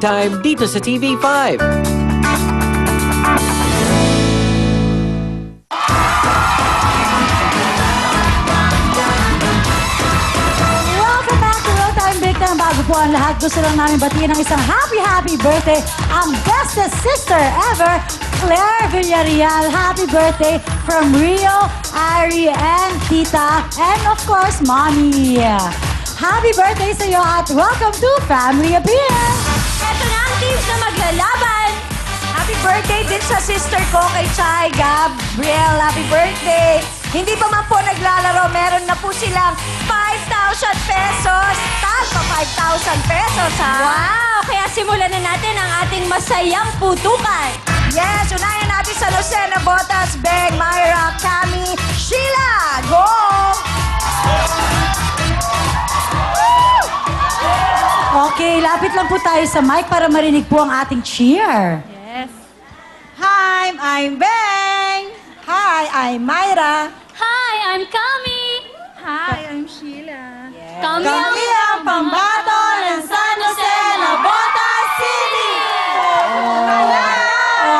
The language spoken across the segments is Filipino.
Showtime dito sa TV5. Welcome back to Showtime Big Time. Bago po ang lahat, gusto lang namin batiin ng isang happy birthday ang bestest sister ever, Claire Villarreal. Happy birthday from Rio, Ari, and Tita, and of course, Mommy. Happy birthday sa iyo at welcome to Family Appeal! Ito na ang teams na maglalaban. Happy birthday din sa sister ko kay Chay, Gabriel. Happy birthday. Hindi pa man po naglalaro, meron na po silang 5,000 pesos. Talpa 5,000 pesos, ha? Wow! Kaya simulan na natin ang ating masayang putukan. Yes, unahin natin sa Lucena, Botas, Beng, Myra, Cami, Sheila. Go! Okay, lapit lang po tayo sa mic para marinig po ang ating cheer. Yes. Hi, I'm Beng. Hi, I'm Myra. Hi, I'm Kami. Hi, I'm Sheila. Kami ang pambato ng San Jose, Botas City.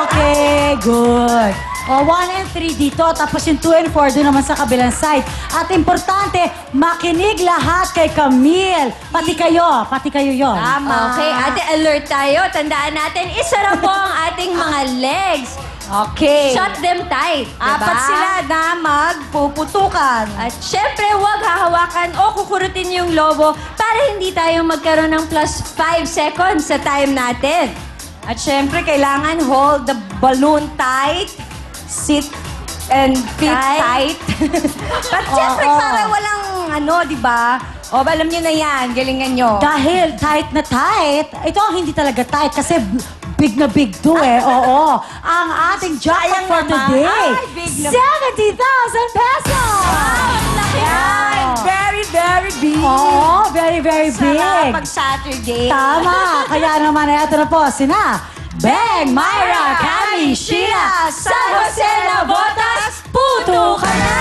Okay, good. O, 1 and 3 dito, tapos yung 2 and 4 doon naman sa kabilang side. At importante, makinig lahat kay Camille. Pati kayo yon. Tama. Okay, ate, alert tayo. Tandaan natin, isara po ang ating mga legs. Okay. Shut them tight. Apat sila na magpuputukan. At syempre, huwag hahawakan o kukurutin yung lobo para hindi tayo magkaroon ng plus 5 seconds sa time natin. At syempre, kailangan hold the balloon tight, sit and feet tight. At syempre, para walang di ba? O, alam nyo na yan, galingan nyo. Dahil tight na tight, ito ang hindi talaga tight kasi big na big to eh. Oo. Ang ating jackpot for today, Ay, big na- 70,000 pesos! Yan, very, very big. Oo, very Sarap big. pag Saturday. Tama. Kaya naman, ito na po, sina Beng, Myra, Cami, Sheila, San Jose na Botas, puto ka na!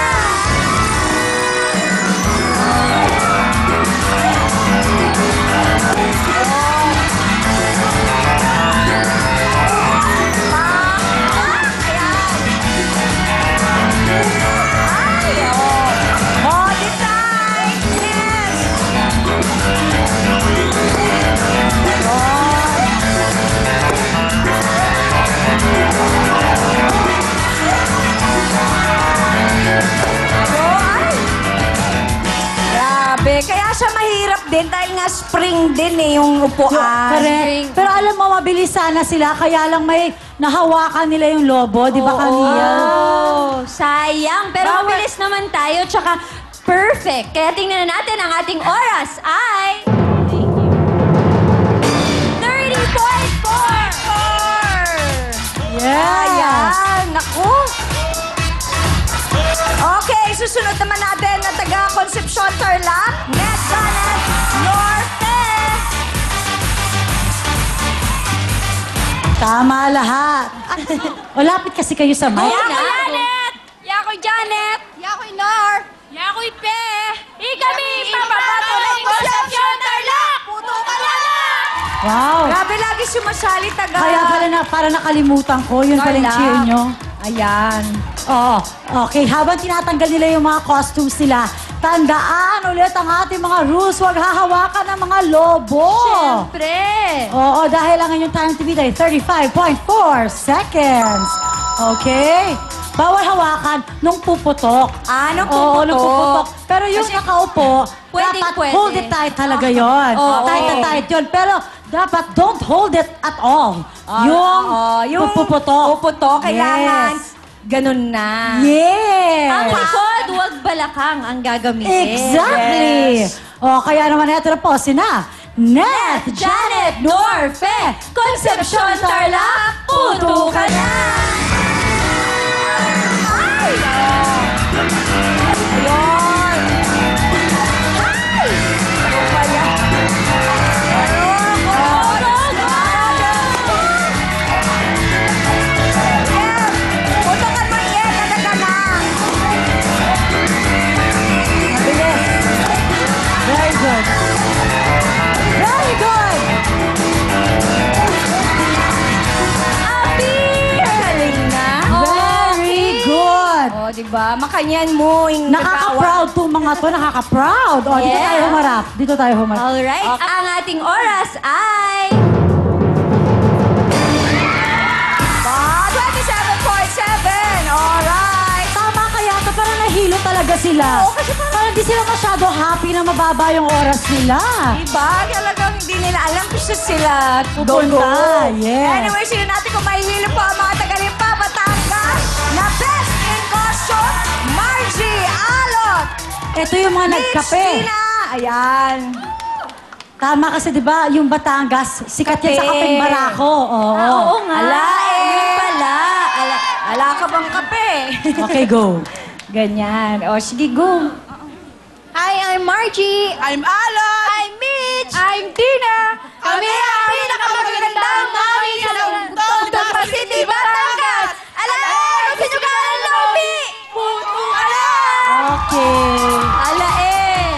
Hold it tight. Yes. Grabe. Kaya siya mahirap din dahil nga spring din yung upuan. Correct. Pero alam mo, mabilis sana sila, kaya lang may nahawakan nila yung lobo, di ba, Camille? Oh, sayang. Pero mabilis naman tayo, tsaka perfect. Kaya tingnan na natin ang ating oras ay... 30.4! Yes! Ayan, naku. Okay, susunod naman natin na taga Concepcion, Tarlac. Net Janet Norte. Tama lahat. O, lapit kasi kayo sa mic. Yako Janet! Yako Janet! Yako Nor. Yako Ipe! Ikami! Papapato ng Concepcion Tarlac! Puto ka na! Wow. Grabe, lagi sumasali taga. Kaya pala para nakalimutan ko, yun pala yung Tarlac. cheer nyo. Ayan. Oo. Okay, habang tinatanggal nila yung mga costumes nila, tandaan ulit ang ating mga rules. Huwag hahawakan ng mga lobo. Siyempre! Oo, dahil ang inyong time to beat ay 35.4 seconds. Okay? Bawal hawakan nung puputok. Nung Oo, nung puputok. puputok. Pero yung nakaupo, dapat pwede. hold it tight talaga yon. Oo. Tight na tight yun. Pero dapat don't hold it at all. Yung puputok. Puputok, kailangan Yes. ganun na. Yes. Ang likod, huwag balakang ang gagamitin. Exactly. Yes. O, kaya naman ito na po, sina Net, Janet, Norfe, Concepcion, Tarlac, puto ka na! Ay! Ayun! Ay! Ano ba yan? Ayun! Yes! Putukan mo yan! Talaga na! Mabilis. Very good. Very good. Makanyan mo. Nakaka-proud to mga to, nakaka-proud. O, dito Yeah. tayo humarap. Dito tayo humarap. Alright, ang ating oras ay... 27.7. Alright. Tama kaya ka, parang nahilo talaga sila. Oo, kasi parang hindi sila masyado happy na mababa yung oras nila. Diba? Talagang hindi nila alam kung saan sila Pupunta, yes. Anyway, sino natin kung mahihilo po ang mga Tagalimpa, Batangas, na Best in Costume, Margie Alot. Ito yung mga nagkape. Tina. Ayan. Tama kasi 'di ba, yung Batangas, sikat yan sa Kape. kapeng barako. Oo. Oo nga. Ala, Yun pala. Ala ka bang kape? Okay, go. Ganyan. O, sige, go. Hi, I'm Margie. I'm Alot. I'm Mitch. I'm Tina. Kami ang pinakamagandang mami sa Tondo City, Batangas. Alam! Sinugalan Lomi! Puto alam! Okay. Alain!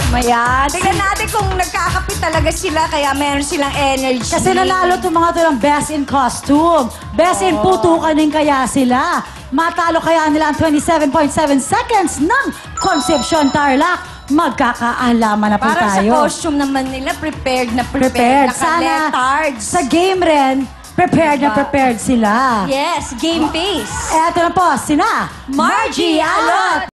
Maya, tingnan natin kung nagkakapit talaga sila kaya meron silang energy. Kasi nanalo itong mga to ng Best in Costume. Best in Putukan din kaya sila. Matalo kaya nila ang 27.7 seconds ng Concepcion Tarlac. Magkakaalaman na po Parang sa tayo. costume naman nila, prepared. Sana Naka-letards. sa game rin, prepared na Diba? prepared sila. Yes, game face. Eto na po, sina Margie Alot.